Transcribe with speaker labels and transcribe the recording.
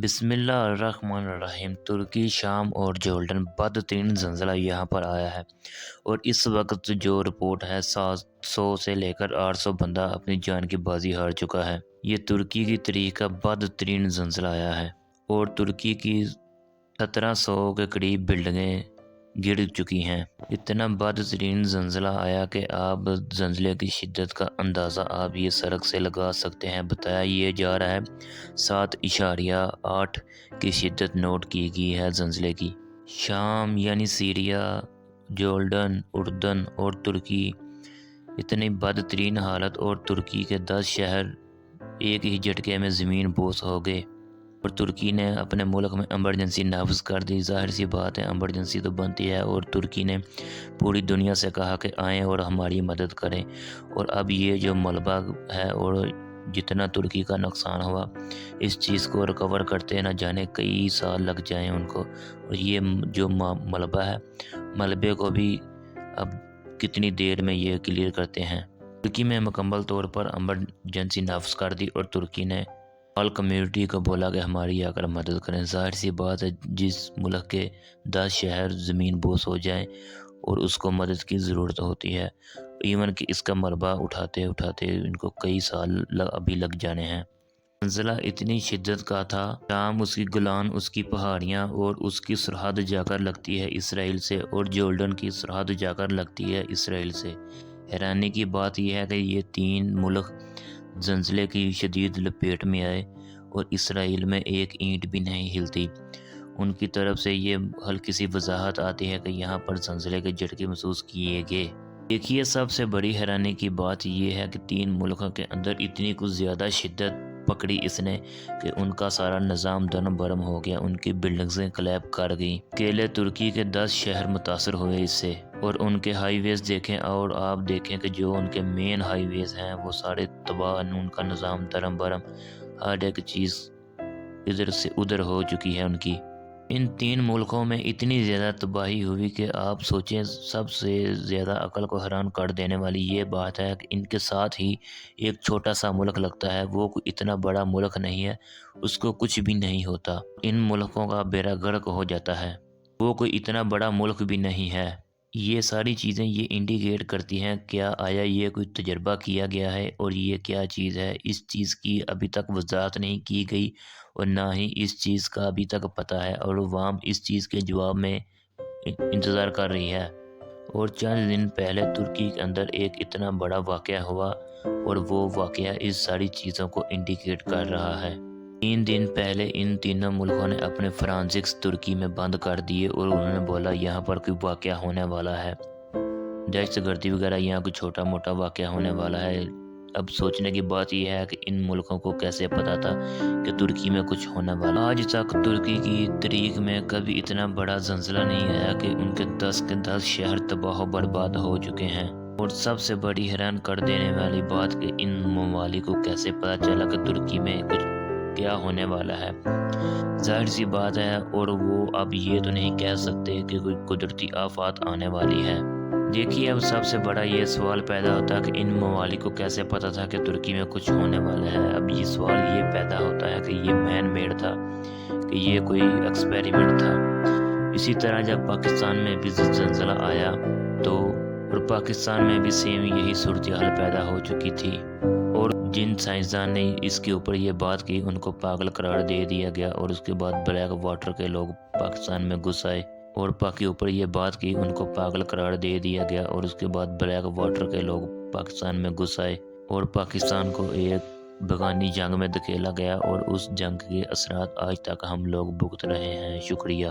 Speaker 1: بسم اللہ الرحمن الرحیم۔ ترکی، شام اور جورڈن بدترین زلزلہ یہاں پر آیا ہے اور اس وقت جو رپورٹ ہے 700 سے لے کر 800 بندہ اپنی جان کی بازی ہار چکا ہے۔ یہ ترکی کی تاریخ کا بدترین زلزلہ آیا ہے اور ترکی کی 1700 کے قریب بلڈنگیں گر چکی ہیں۔ اتنا بدترین زلزلہ آیا کہ آپ زلزلے کی شدت کا اندازہ آپ یہ سڑک سے لگا سکتے ہیں۔ بتایا یہ جا رہا ہے 7.8 کی شدت نوٹ کی گئی ہے زلزلے کی۔ شام یعنی سیریا، جورڈن، اردن اور ترکی اتنی بدترین حالت، اور ترکی کے 10 شہر ایک ہی جھٹکے میں زمین بوس ہو گئے اور ترکی نے اپنے ملک میں ایمرجنسی نافذ کر دی۔ ظاہر سی بات ہے ایمرجنسی تو بنتی ہے، اور ترکی نے پوری دنیا سے کہا کہ آئیں اور ہماری مدد کریں۔ اور اب یہ جو ملبہ ہے اور جتنا ترکی کا نقصان ہوا، اس چیز کو ریکور کرتے نہ جانے کئی سال لگ جائیں ان کو، اور یہ جو ملبہ ہے، ملبے کو بھی اب کتنی دیر میں یہ کلیئر کرتے ہیں۔ ترکی میں مکمل طور پر ایمرجنسی نافذ کر دی اور ترکی نے آل کمیونٹی کو بولا کہ ہماری آ کر مدد کریں۔ ظاہر سی بات ہے جس ملک کے 10 شہر زمین بوس ہو جائیں اور اس کو مدد کی ضرورت ہوتی ہے، ایون کہ اس کا ملبہ اٹھاتے ان کو کئی سال ابھی لگ جانے ہیں۔ زلزلہ اتنی شدت کا تھا، شام، اس کی گولان، اس کی پہاڑیاں اور اس کی سرحد جا کر لگتی ہے اسرائیل سے، اور جورڈن کی سرحد جا کر لگتی ہے اسرائیل سے۔ حیرانی کی بات یہ ہے کہ یہ 3 ملک زلزلے کی شدید لپیٹ میں آئے اور اسرائیل میں ایک اینٹ بھی نہیں ہلتی۔ ان کی طرف سے یہ ہلکی سی وضاحت آتی ہے کہ یہاں پر زلزلے کے جھٹکے محسوس کیے گئے۔ دیکھیے سب سے بڑی حیرانی کی بات یہ ہے کہ 3 ملکوں کے اندر اتنی کچھ زیادہ شدت پکڑی اس نے کہ ان کا سارا نظام درم برم ہو گیا، ان کی بلڈنگزیں کلیپ کر گئیں۔ اکیلے ترکی کے 10 شہر متاثر ہوئے اس سے، اور ان کے ہائی ویز دیکھیں اور آپ دیکھیں کہ جو ان کے مین ہائی ویز ہیں وہ سارے تباہ، ان کا نظام درم برم، ہر ایک چیز ادھر سے ادھر ہو چکی ہے ان کی۔ ان 3 ملکوں میں اتنی زیادہ تباہی ہوئی کہ آپ سوچیں، سب سے زیادہ عقل کو حیران کر دینے والی یہ بات ہے کہ ان کے ساتھ ہی ایک چھوٹا سا ملک لگتا ہے، وہ کوئی اتنا بڑا ملک نہیں ہے، اس کو کچھ بھی نہیں ہوتا، ان ملکوں کا بیڑا غرق ہو جاتا ہے، وہ کوئی اتنا بڑا ملک بھی نہیں ہے۔ یہ ساری چیزیں یہ انڈیکیٹ کرتی ہیں کیا آیا یہ کوئی تجربہ کیا گیا ہے، اور یہ کیا چیز ہے، اس چیز کی ابھی تک وضاحت نہیں کی گئی اور نہ ہی اس چیز کا ابھی تک پتہ ہے، اور عوام اس چیز کے جواب میں انتظار کر رہی ہے۔ اور چند دن پہلے ترکی کے اندر ایک اتنا بڑا واقعہ ہوا اور وہ واقعہ اس ساری چیزوں کو انڈیکیٹ کر رہا ہے۔ 3 دن پہلے ان تینوں ملکوں نے اپنے فرانسکس ترکی میں بند کر دیے اور انہوں نے بولا یہاں پر کوئی واقعہ ہونے والا ہے، دہشت گردی وغیرہ، یہاں کوئی چھوٹا موٹا واقعہ ہونے والا ہے۔ اب سوچنے کی بات یہ ہے کہ ان ملکوں کو کیسے پتا تھا کہ ترکی میں کچھ ہونے والا۔ آج تک ترکی کی تاریخ میں کبھی اتنا بڑا زلزلہ نہیں آیا کہ ان کے 10 کے 10 شہر تباہ و برباد ہو چکے ہیں۔ اور سب سے بڑی حیران کر دینے والی بات کہ ان ممالک کو کیسے پتا چلا کہ ترکی میں کچھ کیا ہونے والا ہے۔ ظاہر سی بات ہے، اور وہ اب یہ تو نہیں کہہ سکتے کہ کوئی قدرتی آفات آنے والی ہے۔ دیکھیے اب سب سے بڑا یہ سوال پیدا ہوتا ہے کہ ان ممالک کو کیسے پتا تھا کہ ترکی میں کچھ ہونے والا ہے۔ اب یہ سوال یہ پیدا ہوتا ہے کہ یہ مین میڈ تھا، کہ یہ کوئی ایکسپیریمنٹ تھا۔ اسی طرح جب پاکستان میں بھی زلزلہ آیا تو اور پاکستان میں بھی سیم یہی صورتحال پیدا ہو چکی تھی، اور جن سائنسدان نے اس کے اوپر یہ بات کی ان کو پاگل قرار دے دیا گیا، اور اس کے بعد بلیک واٹر کے لوگ پاکستان میں گھس آئے اور کے اوپر یہ بات کی ان کو پاگل قرار دے دیا گیا، اور اس کے بعد بلیک واٹر کے لوگ پاکستان میں گھس آئے اور پاکستان کو ایک بغانی جنگ میں دھکیلا گیا، اور اس جنگ کے اثرات آج تک ہم لوگ بھگت رہے ہیں۔ شکریہ۔